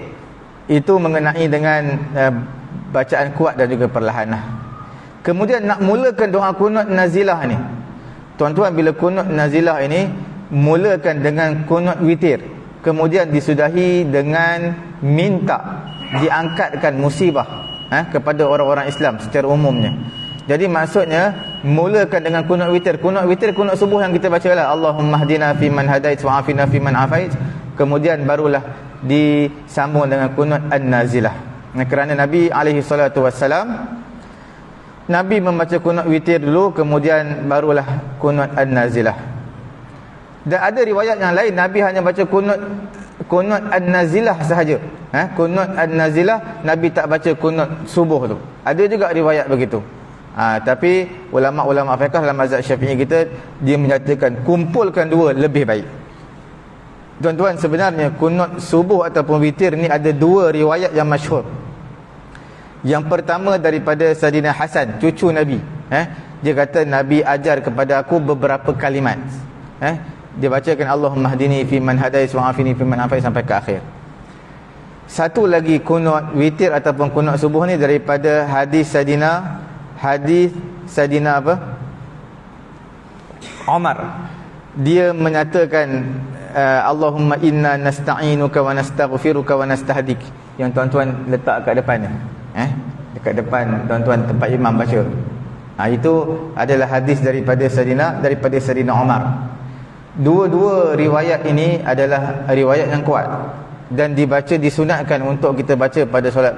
itu mengenai dengan bacaan kuat dan juga perlahan. Kemudian nak mulakan doa kunut nazilah ni, tuan-tuan, bila kunut nazilah ini mulakan dengan kunut witir, kemudian disudahi dengan minta diangkatkan musibah kepada orang-orang Islam secara umumnya. Jadi maksudnya mulakan dengan kunut witir. Kunut witir, kunut subuh yang kita baca lah, Allahumma hdina fi man hadait wa afina fi man afait. Kemudian barulah disambung dengan kunut an-nazilah. Kerana Nabi alaihi salatu wassalam, Nabi membaca kunut witir dulu, kemudian barulah kunut an-nazilah. Dan ada riwayat yang lain Nabi hanya baca kunut an-nazilah sahaja. Kunut an-nazilah, Nabi tak baca kunut subuh tu. Ada juga riwayat begitu. Tapi ulama-ulama fiqh dalam mazhab Syafi'i kita, dia menyatakan kumpulkan dua lebih baik. Tuan-tuan, sebenarnya kunut subuh ataupun witir ni ada dua riwayat yang masyhur. Yang pertama daripada Saidina Hasan, cucu Nabi. Dia kata Nabi ajar kepada aku beberapa kalimat. Dia bacakan Allahumma hdini fi man hadait wa afini fi man afait sampai ke akhir. Satu lagi kunut witir ataupun kunut subuh ni daripada hadis Saidina apa? Umar. Dia menyatakan Allahumma inna nasta'inuka wa nastaghfiruka wa nastahdik, yang tuan-tuan letak kat depan ni. Dekat depan tuan-tuan tempat imam baca. Itu adalah hadis daripada Saidina Umar. Dua-dua riwayat ini adalah riwayat yang kuat dan dibaca, disunatkan untuk kita baca pada solat,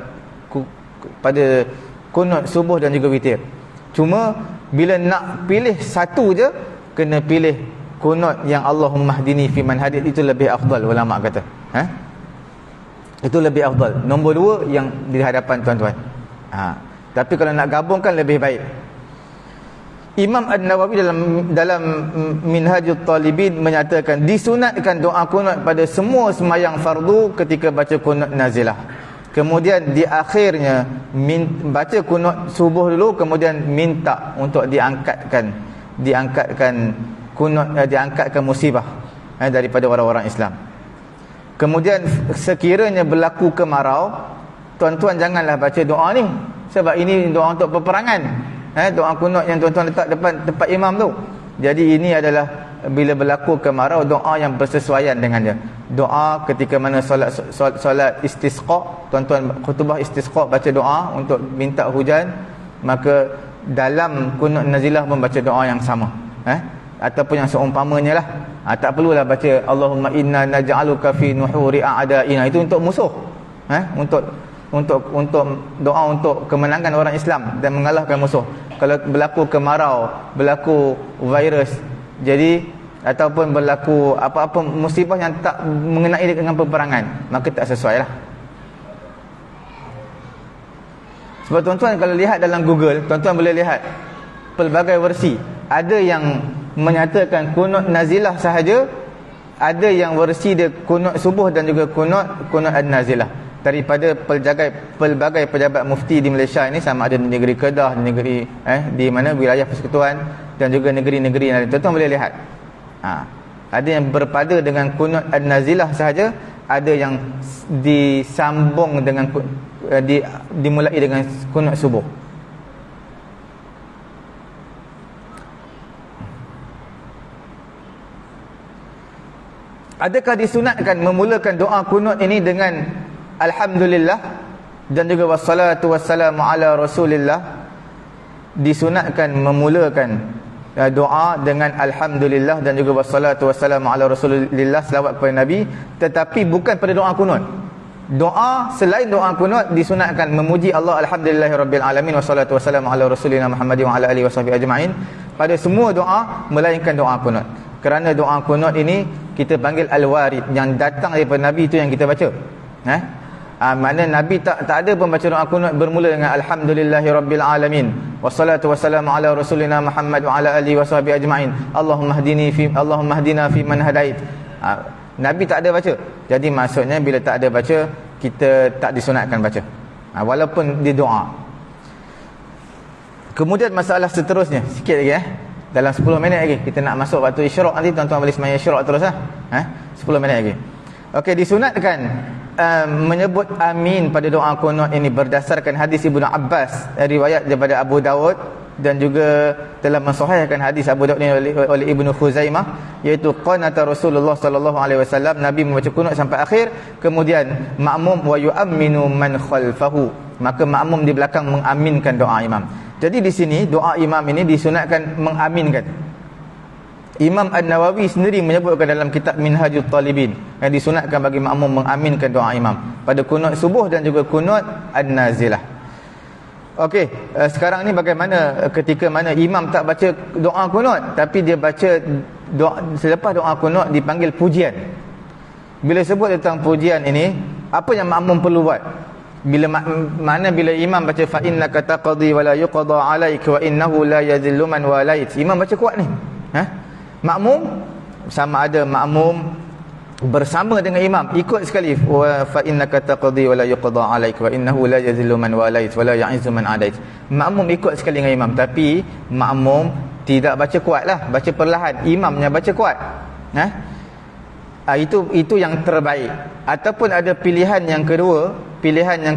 pada kunut subuh dan juga witir. Cuma Bila nak pilih satu je, kena pilih kunut yang Allahumma hdini fi man hadait, itu lebih afdal, ulama kata. Itu lebih afdal. Nombor 2 yang di hadapan tuan-tuan. Tapi kalau nak gabungkan lebih baik. Imam An-Nawawi dalam Minhajul Talibin menyatakan disunatkan doa kunut pada semua sembahyang fardu ketika baca kunut nazilah. Kemudian di akhirnya baca kunut subuh dulu, kemudian minta untuk diangkatkan kunut, diangkatkan musibah daripada orang-orang Islam. Kemudian sekiranya berlaku kemarau, tuan-tuan janganlah baca doa ni, sebab ini doa untuk peperangan. Doa kunut yang tuan-tuan letak depan tempat imam tu. Jadi ini adalah bila berlaku kemarau, doa yang bersesuaian dengannya. Doa ketika mana solat istisqa, tuan-tuan khutbah istisqa baca doa untuk minta hujan, maka dalam kunut nazilah membaca doa yang sama. Ataupun yang seumpamanya lah. Tak perlulah baca Allahumma inna naj'aluka fi nuhuri a'da'ina, itu untuk musuh. Untuk doa untuk kemenangan orang Islam dan mengalahkan musuh. Kalau berlaku kemarau, berlaku virus, jadi ataupun berlaku apa-apa musibah yang tak mengenai dengan peperangan, maka tak sesuai lah. Sebab tuan-tuan kalau lihat dalam Google, tuan-tuan boleh lihat pelbagai versi. Ada yang menyatakan kunut nazilah sahaja, ada yang versi dia kunut subuh dan juga kunut an-nazilah. Daripada pelbagai pejabat mufti di Malaysia ini, sama ada di negeri Kedah, di negeri di mana wilayah persekutuan, dan juga negeri-negeri lain. Tuan-tuan boleh lihat. Ada yang berpada dengan kunut an-nazilah sahaja, ada yang disambung dengan dimulai dengan kunut subuh. Adakah disunatkan memulakan doa kunut ini dengan alhamdulillah dan juga wassalatu wassalamu ala rasulillah? Disunatkan memulakan doa dengan alhamdulillah dan juga wassalatu wassalamu ala rasulillah, selawat kepada Nabi, tetapi bukan pada doa kunut. Doa selain doa kunut disunatkan memuji Allah, alhamdulillahirabbil alamin wassalatu wassalamu ala rasulina Muhammadin wa ala alihi washabihi ajma'in, pada semua doa melainkan doa kunut. Kerana doa kunut ini kita panggil al-warid, yang datang daripada Nabi, itu yang kita baca. Mana Nabi tak ada pun baca doa kunut bermula dengan alhamdulillahirabbil alamin wassalatu wassalamu ala rasulina Muhammad wa ala alihi washabihi ajma'in Allahumma hdina fi man hadait. Nabi tak ada baca. Jadi maksudnya bila tak ada baca, kita tak disunatkan baca, walaupun di doa. Kemudian masalah seterusnya, sikit lagi dalam 10 minit lagi kita nak masuk waktu isyraq. Nanti tuan-tuan boleh sembahyang isyraq terus 10 minit lagi. Okey, disunatkan menyebut amin pada doa kunut ini berdasarkan hadis Ibnu Abbas, riwayat daripada Abu Daud, dan juga telah mensahihkan hadis Abu Daud ini oleh Ibnu Khuzaimah, iaitu qanata Rasulullah sallallahu alaihi wasallam, Nabi membaca kunut sampai akhir, kemudian makmum wa yu'minu man khalfahu, maka makmum di belakang mengaminkan doa imam. Jadi di sini doa imam ini disunatkan mengaminkan. Imam An-Nawawi sendiri menyebutkan dalam kitab Minhajul Talibin yang disunatkan bagi makmum mengaminkan doa imam pada kunut subuh dan juga kunut an-nazilah. Okey, sekarang ni bagaimana ketika mana imam tak baca doa kunut, tapi dia baca doa, selepas doa kunut dipanggil pujian. Bila sebut tentang pujian ini, apa yang makmum perlu buat? Bila imam baca fa innaka taqdi wa la yuqda alaik wa innahu la yadhillu man walait, imam baca kuat ni. Makmum, sama ada makmum bersama dengan imam, ikut sekali, wa fa innaka taqdi wa la yuqda alaik wa innahu la yadhillu man walait wa la ya'izzu man adait. Makmum ikut sekali dengan imam, tapi makmum tidak baca kuatlah, baca perlahan, imamnya baca kuat. Itu yang terbaik. Ataupun ada pilihan yang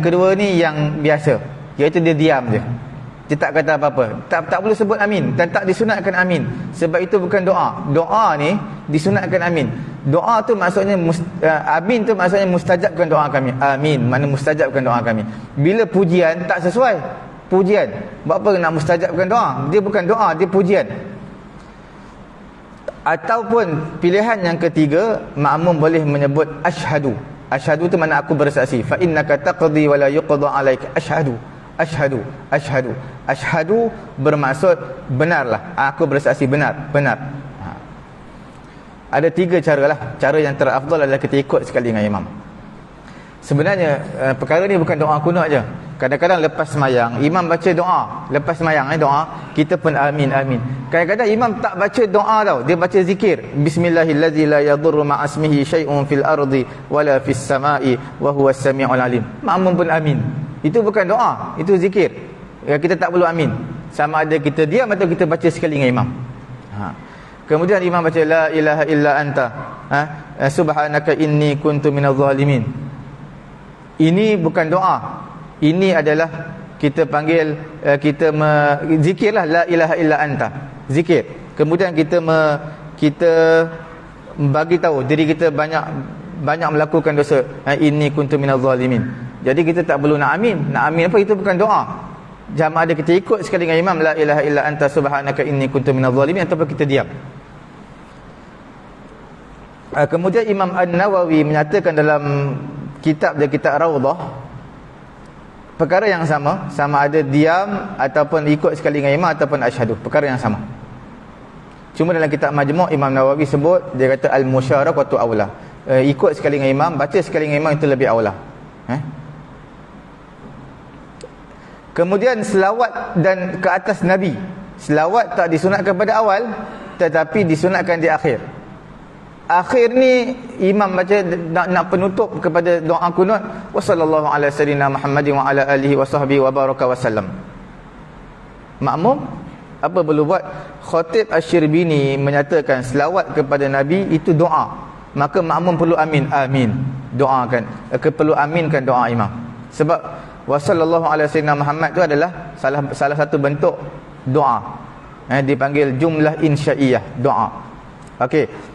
kedua ni yang biasa, iaitu dia diam je, dia tak kata apa-apa, tak perlu sebut amin, dan tak disunatkan amin, sebab itu bukan doa. Doa ni disunatkan amin. Doa tu maksudnya amin tu maksudnya mustajabkan doa kami. Amin mana mustajabkan doa kami. Bila pujian tak sesuai, pujian buat apa nak mustajabkan doa? Dia bukan doa, dia pujian. Ataupun pilihan yang ketiga, makmum boleh menyebut asyhadu. Asyhadu tu mana aku bersaksi. Fa innaka taqdi wa la yuqda alaik. Asyhadu, Asyhadu. Asyhadu bermaksud benarlah, aku bersaksi benar. Ada 3 caralah. Cara yang terafdal adalah kita ikut sekali dengan imam. Sebenarnya perkara ni bukan doa kunut je. Kadang-kadang lepas semayang imam baca doa, lepas semayang doa, kita pun amin. Kadang-kadang imam tak baca doa tau, dia baca zikir. Bismillahillazi la yadurru ma'asmihi syai'un fil ardi wala fis sama'i wa huwas samiul alim. Makmum pun amin. Itu bukan doa, itu zikir. Kita tak perlu amin. Sama ada kita diam atau kita baca sekali dengan imam. Kemudian imam baca la ilaha illa anta, subhanaka inni kuntu minadh zalimin. Ini bukan doa. Ini adalah kita panggil, zikirlah la ilaha illa anta, zikir. Kemudian kita bagi tahu diri kita banyak melakukan dosa. Inni kuntu minadh zalimin. Jadi kita tak perlu nak amin. Nak amin apa? Itu bukan doa. Jamaah ada kita ikut sekali dengan imam, la ilaha illa anta subhanaka inni kuntu minadh zalimin, ataupun kita diam. Kemudian Imam An-Nawawi menyatakan dalam kitab Rawdah, perkara yang sama ada diam ataupun ikut sekali dengan imam ataupun asyhadu, perkara yang sama. Cuma dalam kitab Majmu' Imam Nawawi sebut, dia kata al-musyarakatu aula, ikut sekali dengan imam, baca sekali dengan imam itu lebih aula. Kemudian selawat dan ke atas Nabi. Selawat tak disunatkan pada awal, tetapi disunatkan di akhir. Akhir ni imam baca nak penutup kepada doa kunut, wa sallallahu ala sayyidina Muhammadin wa ala alihi wa sahbihi wa baraka wasallam. Makmum apa perlu buat? Khatib Asy-Syirbini menyatakan selawat kepada Nabi itu doa, maka makmum perlu amin, doakan, perlu aminkan doa imam. Sebab wa sallallahu ala sayyidina Muhammad itu adalah salah satu bentuk doa, dipanggil jumlah insya'iyah, doa. Okey.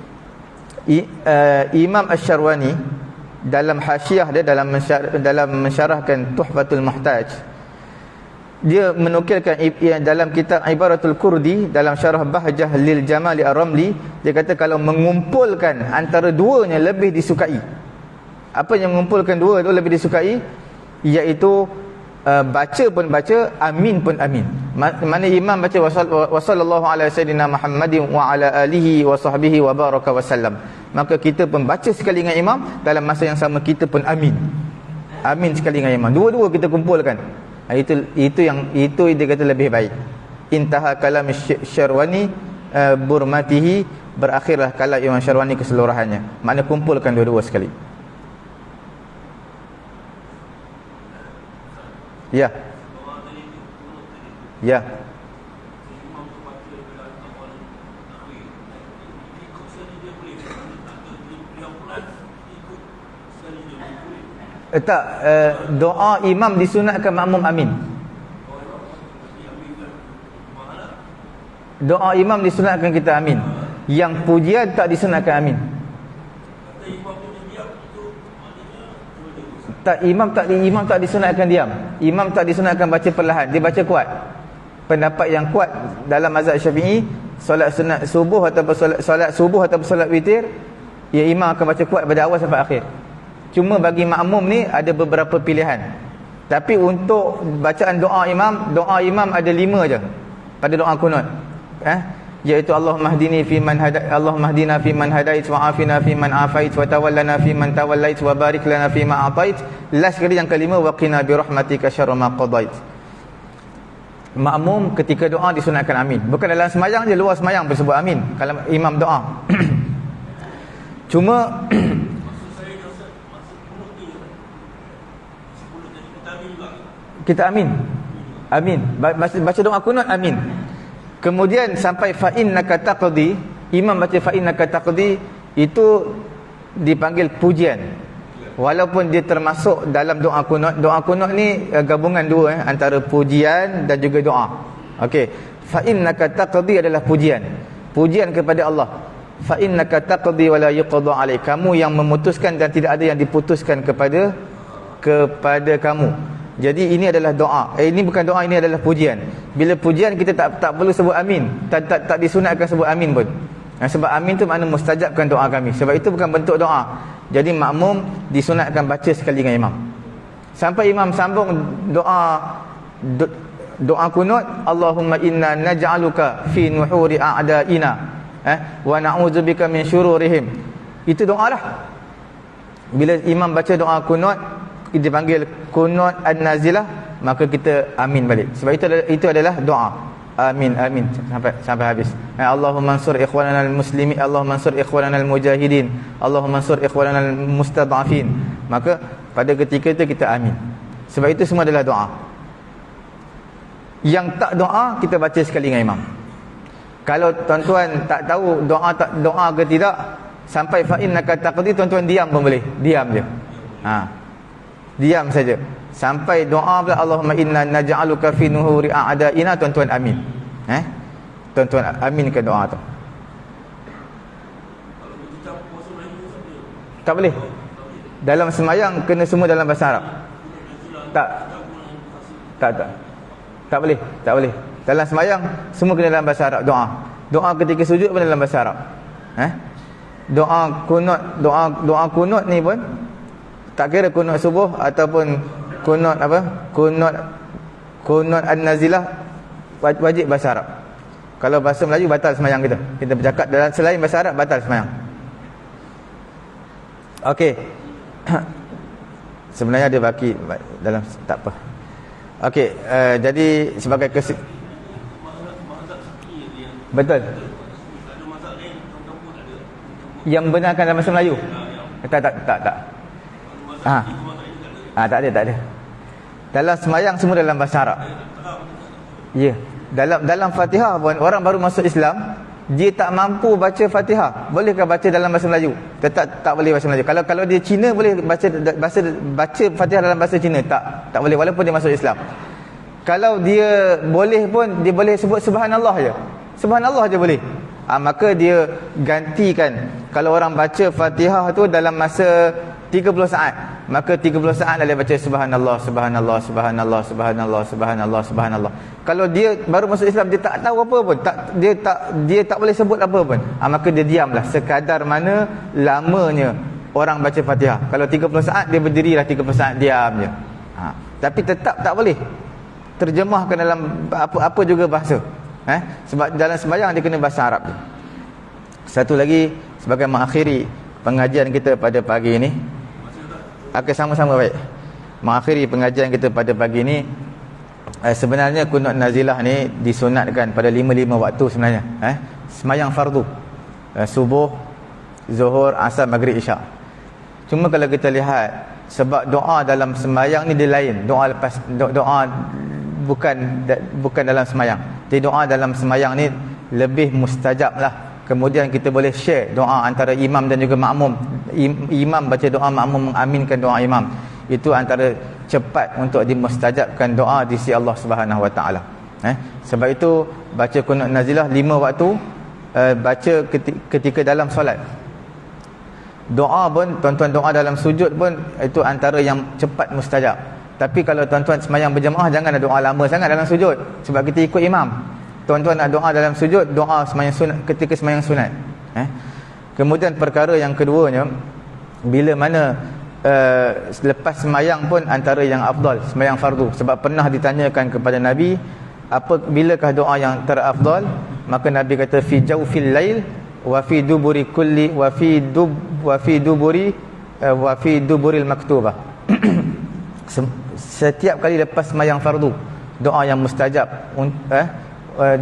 Imam Asy-Syarwani dalam hasyiah dia, dalam mensyarahkan Tuhfatul Muhtaj, dia menukilkan dalam kitab Ibaratul Kurdi dalam syarah Bahjah lil Jamali Ar-Ramli, dia kata kalau mengumpulkan antara duanya lebih disukai. Apa yang mengumpulkan dua itu lebih disukai? Iaitu baca pun baca, amin pun amin. Mana imam baca wa sallallahu ala sayyidina Muhammadin wa ala alihi wa sahbihi wa baraka wasallam, maka kita pun baca sekali dengan imam, dalam masa yang sama kita pun amin sekali dengan imam. Dua-dua kita kumpulkan. Itu dia kata lebih baik. Intaha kalam Syarwani burmatihi, berakhirlah kalam Imam Syarwani keseluruhannya. Makna kumpulkan dua-dua sekali. Ya. Tak, doa imam disunatkan makmum amin. Doa imam disunatkan kita amin. Yang pujian tak disunatkan amin. Tak, imam tak disunatkan diam. Imam tak disunatkan baca perlahan, dia baca kuat. Pendapat yang kuat dalam mazhab Syafi'i, solat sunat subuh ataupun solat subuh ataupun solat witir, ya imam akan baca kuat pada awal sampai akhir. Cuma bagi makmum ni ada beberapa pilihan. Tapi untuk bacaan doa imam ada 5 je pada doa kunut. Iaitu Allahumma hdini fi man hadait, Allahumma hdina fi man hadait, wa afina fi man afait, wa tawallana fi man tawallait, wa barik lana fi ma atait. Last sekali yang kelima, wa qina bi rahmatika syarra ma qadait. Makmum ketika doa disunatkan amin. Bukan dalam semayang je, luar semayang pun sebut amin kalau imam doa. Cuma kita amin. Baca doa kunut amin. Kemudian sampai fa innaka taqdi, imam baca fa innaka taqdi, itu dipanggil pujian. Walaupun dia termasuk dalam doa kunut. Doa kunut ni gabungan dua, antara pujian dan juga doa. Okey. Fa innaka taqdi adalah pujian. Pujian kepada Allah. Fa innaka taqdi wa la yuqda alaik. Kamu yang memutuskan dan tidak ada yang diputuskan kepada kamu. Jadi ini adalah doa. Ini bukan doa, ini adalah pujian. Bila pujian kita tak perlu sebut amin. Tak disunatkan sebut amin pun. Sebab amin tu makna mustajabkan doa kami. Sebab itu bukan bentuk doa. Jadi makmum disunatkan baca sekali dengan imam. Sampai imam sambung doa doa kunut, Allahumma inna naj'aluka fi nuhuri a'da'ina wa na'udzubika min syururihim. Itu doa lah. Bila imam baca doa kunut, dipanggil kunut an-nazilah, maka kita amin balik. Sebab itu adalah doa. Amin, amin sampai habis. Allahumma ansur ikhwanana al-muslimin, Allahumma ansur ikhwanana al-mujahidin, Allahumma ansur ikhwanana al-mustad'afin. Maka pada ketika itu kita amin. Sebab itu semua adalah doa. Yang tak doa, kita baca sekali dengan imam. Kalau tuan-tuan tak tahu doa ke tidak, sampai fa innaka taqdi, tuan-tuan diam pun boleh. Diam je. Diam saja. Sampai doa pula, Allahumma inna naj'aluka fi nuhuri a'da'ina, tuan-tuan amin. Tuan-tuan amin ke doa tu. Tak boleh. Dalam semayang kena semua dalam bahasa Arab. Tak boleh. Dalam semayang semua kena dalam bahasa Arab doa. Doa ketika sujud pun dalam bahasa Arab. Doa kunut ni pun tak kira kunut subuh ataupun kunut kunut an-nazilah, wajib bahasa Arab. Kalau bahasa Melayu batal semayang kita. Kita bercakap dalam selain bahasa Arab, batal semayang. Okey. Sebenarnya dia baki dalam, tak apa. Okey, jadi sebagai betul. Yang benarkan dalam bahasa Melayu? Tak. Tak ada. Dalam semayang semua dalam bahasa Arab. Ya. Dalam Fatihah pun, orang baru masuk Islam, dia tak mampu baca Fatihah, bolehkah baca dalam bahasa Melayu? Tak boleh bahasa Melayu. Kalau dia Cina, boleh baca Fatihah dalam bahasa Cina? Tak boleh, walaupun dia masuk Islam. Kalau dia boleh pun, dia boleh sebut subhanallah je. Subhanallah je boleh. Maka dia gantikan. Kalau orang baca Fatihah tu dalam masa 30 saat, maka 30 saat dia baca subhanallah, subhanallah, subhanallah, subhanallah, subhanallah, subhanallah. Kalau dia baru masuk Islam, dia tak tahu apa pun, dia tak boleh sebut apa pun, maka dia diamlah sekadar mana lamanya orang baca Fatihah. Kalau 30 saat, dia berdirilah 30 saat, diam je. Tapi tetap tak boleh terjemahkan dalam apa juga bahasa. Sebab dalam sembahyang dia kena bahasa Arab. Satu lagi, sebagai mengakhiri pengajian kita pada pagi ini, akan sama-sama baik mengakhiri pengajian kita pada pagi ini. Sebenarnya kunut nazilah ni disunatkan pada 5 waktu sebenarnya. Sembahyang fardu, subuh, zuhur, asar, maghrib, isyak. Cuma kalau kita lihat, sebab doa dalam sembahyang ni dia lain. Doa lepas doa bukan dalam sembahyang. Jadi doa dalam sembahyang ni lebih mustajab lah. Kemudian kita boleh share doa antara imam dan juga makmum. Imam baca doa, makmum mengaminkan doa imam. Itu antara cepat untuk dimustajabkan doa di sisi Allah Subhanahu Wa Taala. Sebab itu baca kunut nazilah 5 waktu, baca ketika dalam solat. Doa pun, tuan-tuan doa dalam sujud pun, itu antara yang cepat mustajab. Tapi kalau tuan-tuan sembahyang berjemaah, jangan ada doa lama sangat dalam sujud, sebab kita ikut imam. Tuan-tuan nak doa dalam sujud, doa sembahyang sunat ketika sembahyang sunat. Kemudian perkara yang keduanya, bila mana selepas sembahyang pun antara yang afdal sembahyang fardu. Sebab pernah ditanyakan kepada Nabi, bilakah doa yang terafdal? Maka Nabi kata fi jawfil lail wa fi duburi kulli wa fi duburil maktubah. Setiap kali lepas sembahyang fardu, doa yang mustajab,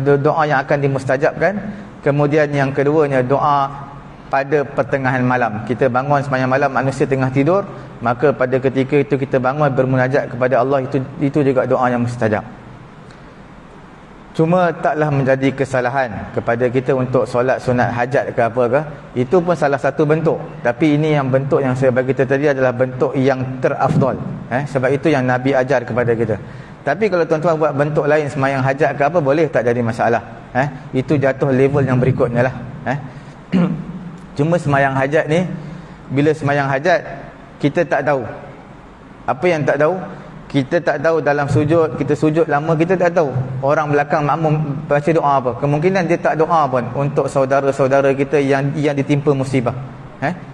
doa yang akan dimustajabkan. Kemudian yang keduanya, doa pada pertengahan malam. Kita bangun sembahyang malam, manusia tengah tidur, maka pada ketika itu kita bangun bermunajat kepada Allah, itu juga doa yang mustajab. Cuma taklah menjadi kesalahan kepada kita untuk solat sunat hajat ke apa ke, itu pun salah satu bentuk. Tapi ini yang bentuk yang saya bagi tadi adalah bentuk yang terafdal. Sebab itu yang Nabi ajar kepada kita. Tapi kalau tuan-tuan buat bentuk lain, sembahyang hajat ke apa, boleh, tak jadi masalah. Itu jatuh level yang berikutnya lah. Cuma sembahyang hajat ni, bila sembahyang hajat, kita tak tahu. Apa yang tak tahu? Kita tak tahu dalam sujud, kita sujud lama, kita tak tahu orang belakang makmum baca doa apa. Kemungkinan dia tak doa pun untuk saudara-saudara kita yang ditimpa musibah.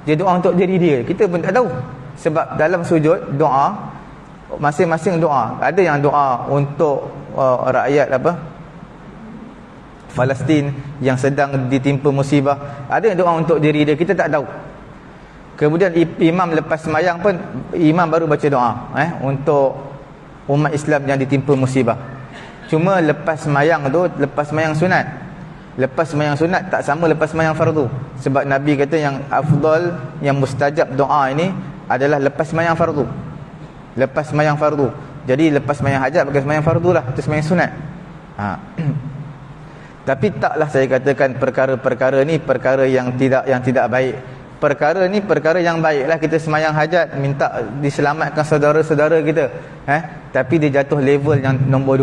Dia doa untuk diri dia, kita pun tak tahu. Sebab dalam sujud, doa, masing-masing doa. Ada yang doa untuk rakyat Palestin yang sedang ditimpa musibah. Ada yang doa untuk diri dia, kita tak tahu. Kemudian imam lepas sembahyang pun imam baru baca doa untuk umat Islam yang ditimpa musibah. Cuma lepas sembahyang tu, lepas sembahyang sunat. Lepas sembahyang sunat tak sama lepas sembahyang fardu. Sebab Nabi kata yang afdal, yang mustajab doa ini adalah lepas sembahyang fardu. Lepas sembahyang fardu. Jadi lepas sembahyang hajat bukan sembahyang fardu lah, itu sembahyang sunat. Tapi taklah saya katakan perkara-perkara ni perkara yang tidak baik. Perkara ni perkara yang baiklah, kita sembahyang hajat minta diselamatkan saudara-saudara kita. Tapi dia jatuh level yang nombor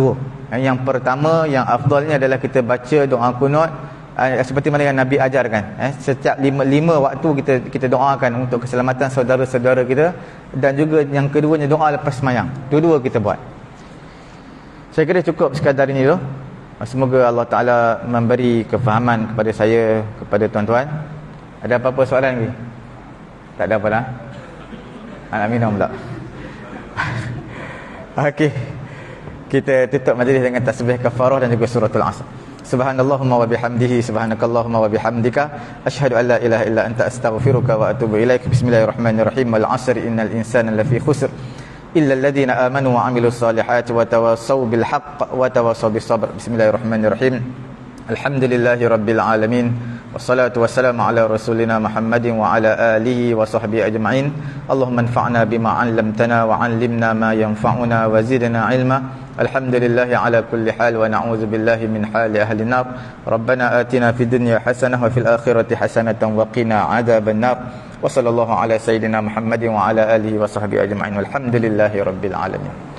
2. Yang pertama, yang afdalnya adalah kita baca doa kunut seperti mana yang Nabi ajarkan. Setiap lima waktu kita doakan untuk keselamatan saudara-saudara kita, dan juga yang keduanya doa lepas sembahyang. Dua-dua kita buat. Saya kira cukup sekadar ini dulu. Semoga Allah Ta'ala memberi kefahaman kepada saya, kepada tuan-tuan. Ada apa-apa soalan lagi? Tak ada apa dah? Anak minum pula. Okey. Kita tutup majlis dengan tasbih kafarah dan juga suratul Asr. Subhanallahumma wa bihamdihi, subhanakallahumma wa bihamdika, asyhadu an la ilaha illa anta, astaghfiruka wa atubu ilaik. Bismillahirrahmanirrahim. Wal 'asri innal insana lafi khusr illa alladhina amanu wa 'amilus solihati wa tawassaw bil haqq wa tawassaw bis sabr. Bismillahirrahmanirrahim. Alhamdulillahi rabbil alamin. Wassalatu wassalamu ala rasulina Muhammadin wa ala alihi wa sahbihi ajma'in. Allahumma anfa'na bima 'allamtana wa 'allimna ma yanfa'una wa zidna 'ilma. Alhamdulillahi ala kulli hal wa na'udzu billahi min hali ahli nar. Rabbana atina fid dunya hasanah wa fil akhirati hasanatan wa qina 'adzaban nar. Wa sallallahu ala sayyidina Muhammadin wa ala alihi wa sahbihi ajma'in. Walhamdulillahi rabbil alamin.